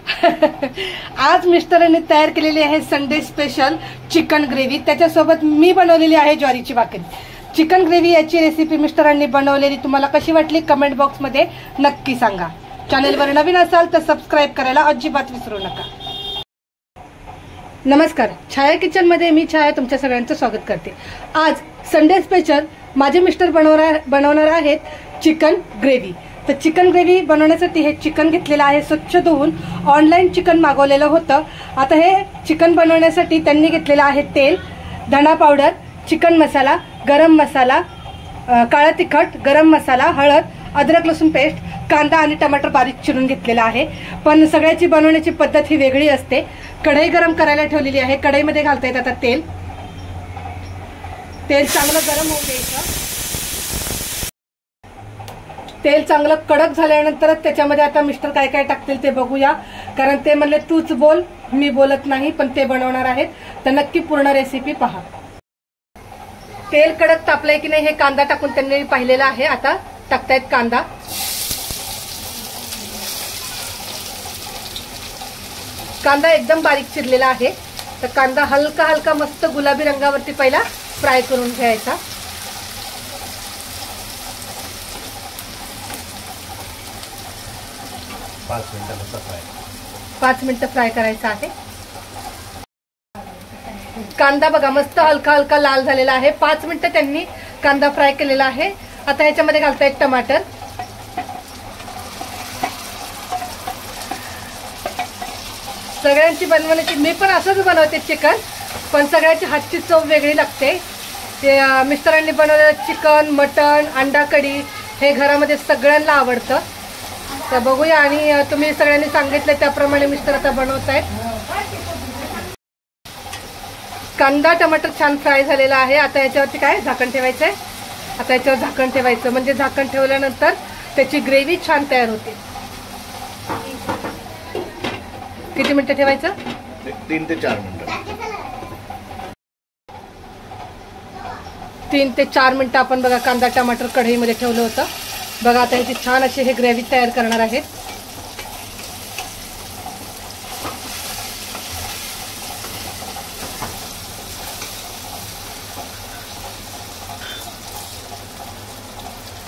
आज मिस्टरांनी तयार केलेली आहे संडे स्पेशल चिकन ग्रेव्ही। त्याच्यासोबत मी बनवलेली आहे ज्वारीची भाकरी। चिकन ग्रेव्ही याची रेसिपी मिस्टरांनी बनवलेली तुम्हाला कशी वाटली कमेंट बॉक्स मध्ये नक्की सांगा। चॅनलवर नवीन असाल तर सबस्क्राइब करायला अजिबात विसरू नका। नमस्कार, छाया किचन मध्ये मी छाया तुमच्या सगळ्यांचं स्वागत करते। आज संडे स्पेशल माझे मिस्टर बनवणार आहेत चिकन ग्रेव्ही। तर चिकन ग्रेव्ही बनवण्यासाठी हे चिकन घेतलेलं आहे स्वच्छ धुवून। ऑनलाईन चिकन मागवलेलं होतं। आता हे चिकन बनवण्यासाठी त्यांनी घेतलेलं आहे तेल, धना पावडर, चिकन मसाला, गरम मसाला, काळा तिखट, गरम मसाला, हळद, अद्रक लसूण पेस्ट, कांदा आणि टमाटर बारीक चिरून घेतलेला आहे। पण सगळ्याची बनवण्याची पद्धत ही वेगळी असते। कढई गरम करायला ठेवलेली आहे। कढईमध्ये घालता येत आता तेल चांगलं गरम होऊ द्यायचं। तेल चांगलं कडक झाल्यानंतरच त्याच्यामध्ये आता मिस्टर काय काय टाकतील ते बघूया। कारण ते म्हणले तूच बोल, मी बोलत नाही, पण ते बनवणार आहेत तर नक्की पूर्ण रेसिपी पहा। तेल कडक तापलंय की नाही हे कांदा टाकून त्यांनी पाहिलेलं आहे। आता टाकतायत कांदा। कांदा एकदम बारीक चिरलेला आहे। तर कांदा हलका हलका मस्त गुलाबी रंगावरती पहिला फ्राय करून घ्यायचा। पाच मिनिटं फ्राय करायचा आहे। कांदा बघा मस्त हलका हलका लाल झालेला आहे। 5 मिनिटं त्यांनी कांदा फ्राय केलेला आहे। आता ह्याच्यामध्ये घालतायत टमाटर, सगळ्यांची बनवण्याची मी पण असंच बनवते चिकन, पण सगळ्याची हातची चव वेगळी लागते। ते मिस्टरांनी बनवलेलं चिकन, मटण, अंडा कढी हे घरामध्ये सगळ्यांना आवडतं। तर बघूया, आणि तुम्ही सगळ्यांनी सांगितलं त्याप्रमाणे मिस्टर आता बनवत आहेत। कांदा टमाटर छान फ्राय झालेला आहे। आता याच्यावरती काय झाकण ठेवायचंय। आता याच्यावर झाकण ठेवायचं, म्हणजे झाकण ठेवल्यानंतर त्याची ग्रेव्ही छान तयार होते। किती मिनिटं ठेवायचं? 3 ते 4 मिनिटं। 3 ते 4 मिनिटं आपण बघा कांदा टमाटर कढईमध्ये ठेवलं होतं। बघा आता ह्याची छान अशी हे ग्रेव्ही तयार करणार आहेत।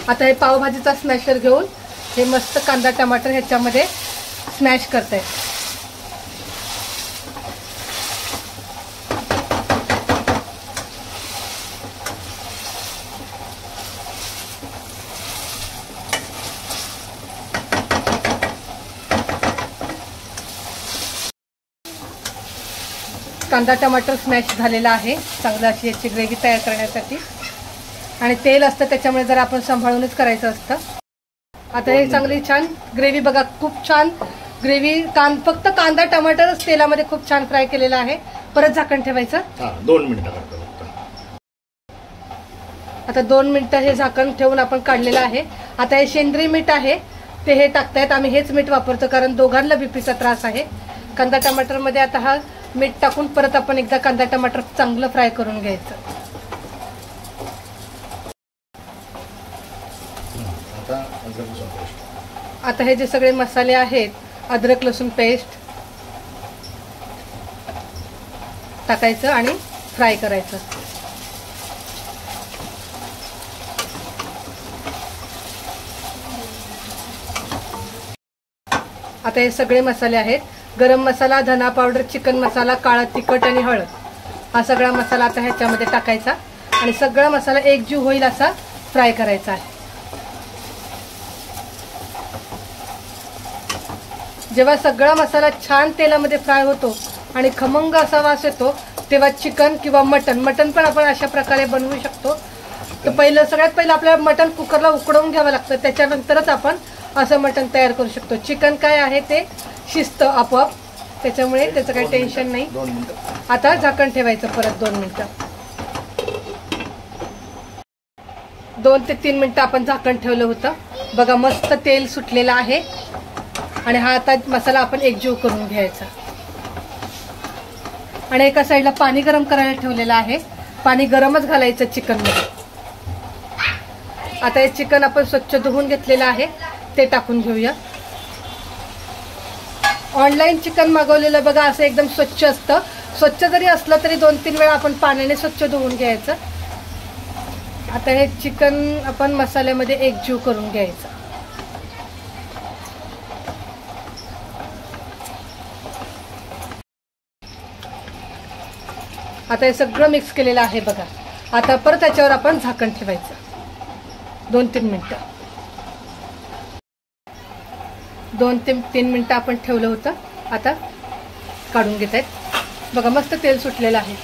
आता हे पावभाजीचा स्मॅशर घेऊन हे मस्त कांदा टमाटर ह्याच्यामध्ये स्मॅश करतायत। कांदा टमाटर स्मॅश झालेला आहे चांगलं अशी याची ग्रेव्ही तयार करण्यासाठी। आणि तेल असतं त्याच्यामुळे जरा आपण सांभाळूनच करायचं असतं। आता हे चांगली छान ग्रेव्ही बघा, खूप छान ग्रेव्ही। फक्त कांदा टमाटरच तेलामध्ये खूप छान फ्राय केलेला आहे। परत झाकण ठेवायचं। 2 मिनिटं करतो। आता 2 मिनिटं हे झाकण ठेवून आपण काढलेलं आहे। आता हे सेंद्रिय मीठ आहे ते हे टाकतायत। आम्ही हेच मीठ वापरतो कारण दोघांना बीपीचा त्रास आहे। कांदा टमाटर मध्ये आता हा मीठ टाकून परत आपण एकदा कांदा टमाटर चांगलं फ्राय करून घ्यायचं। आता हे जे सगळे मसाले आहेत, अद्रक लसूण पेस्ट टाकायचं आणि फ्राय करायचं। आता हे सगळे मसाले आहेत, गरम मसाला, धना पावडर, चिकन मसाला, काळा तिखट आणि हळद, हा सगळा मसाला आता ह्याच्यामध्ये टाकायचा आणि सगळा मसाला एकजीव होईल असा फ्राय करायचा आहे। जेव्हा सगळा मसाला छान तेलामध्ये फ्राय होतो आणि खमंग असा वास येतो तेव्हा चिकन किंवा मटण पण आपण अशा प्रकारे बनवू शकतो। तर सगळ्यात पहिलं आपल्याला मटण कुकरला उकडवून घ्यावं लागतं, त्याच्यानंतरच आपण असं मटण तयार करू शकतो। चिकन काय आहे ते शिजतं आपोआप, त्याच्यामुळे त्याचं काही टेन्शन नाही। आता झाकण ठेवायचं परत 2 मिनिटं। 2 ते 3 मिनिटं आपण झाकण ठेवलं होतं। बघा मस्त तेल सुटलेलं आहे आणि हा आता मसाला आपण एकजीव करून घ्यायचा। आणि एका साईडला पाणी गरम करायला ठेवलेलं आहे। पाणी गरमच घालायचं चिकन मध्ये। आता हे चिकन आपण स्वच्छ धुवून घेतलेलं आहे ते टाकून घेऊया। ऑनलाईन चिकन मागवलेलं बघा असं एकदम स्वच्छ असतं. स्वच्छ जरी असलं तरी 2-3 वेळा आपण पाण्याने स्वच्छ धुवून घ्यायचं. आता हे चिकन आपण मसाल्यामध्ये एकजीव करून घ्यायचं. आता हे सगळं मिक्स केलेलं आहे बघा. आता परत त्याच्यावर आपण झाकण ठेवायचं 2-3 मिनिटं. 2-3 मिनिटं आपण ठेवलं होतं. आता काढून घेत आहेत बघा. मस्त तेल सुटलेलं आहे.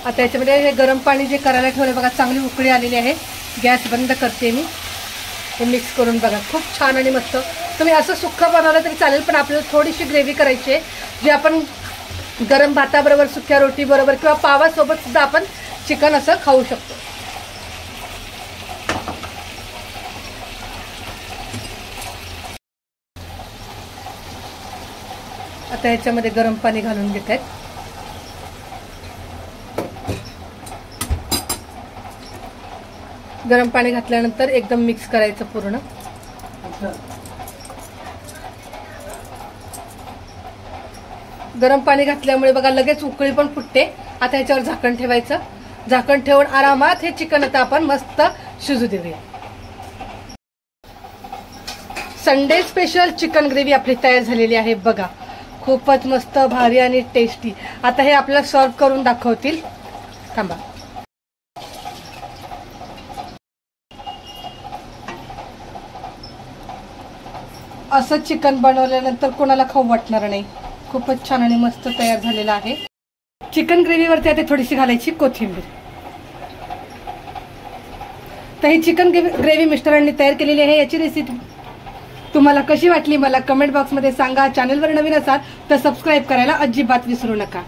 आता याच्यामध्ये हे गरम पाणी जे करायला ठेवलं बघा, चांगली उकळी आलेली आहे. गॅस बंद करते मी. हे मिक्स करून बघा, खूप छान आणि मस्त. तुम्ही असं सुक्कं बनवलं तरी चालेल, पण आपल्याला थोडीशी ग्रेव्ही करायची आहे, जी आपण गरम भाताबरोबर, सुक्या रोटी बरोबर किंवा पावासोबत सुद्धा आपण चिकन असं खाऊ शकतो. आता याच्यामध्ये गरम पाणी घालून घेत आहेत. गरम पाणी घातल्यानंतर एकदम मिक्स करायचं पूर्ण. गरम पाणी घातल्यामुळे बघा लगेच उकळी पण फुटते. आता ह्याच्यावर झाकण ठेवायचं. झाकण ठेवून आरामात हे चिकन आता आपण मस्त शिजू देऊया. संडे स्पेशल चिकन ग्रेव्ही आपली तयार झालेली आहे बघा. खूपच मस्त, भारी आणि टेस्टी. आता हे आपल्याला सर्व करून दाखवतील. थांबा. असं चिकन बनवल्यानंतर कोणाला खाऊ वाटणार नाही. खूपच छान आणि मस्त तयार झालेला आहे. चिकन ग्रेव्हीवरती आता थोडीशी घालायची कोथिंबीर. तर ही चिकन ग्रेव्ही मिस्टरांनी तयार केलेली आहे. याची रेसिपी तुम्हाला कशी वाटली मला कमेंट बॉक्समध्ये सांगा. चॅनलवर नवीन असाल तर सबस्क्राईब करायला अजिबात विसरू नका.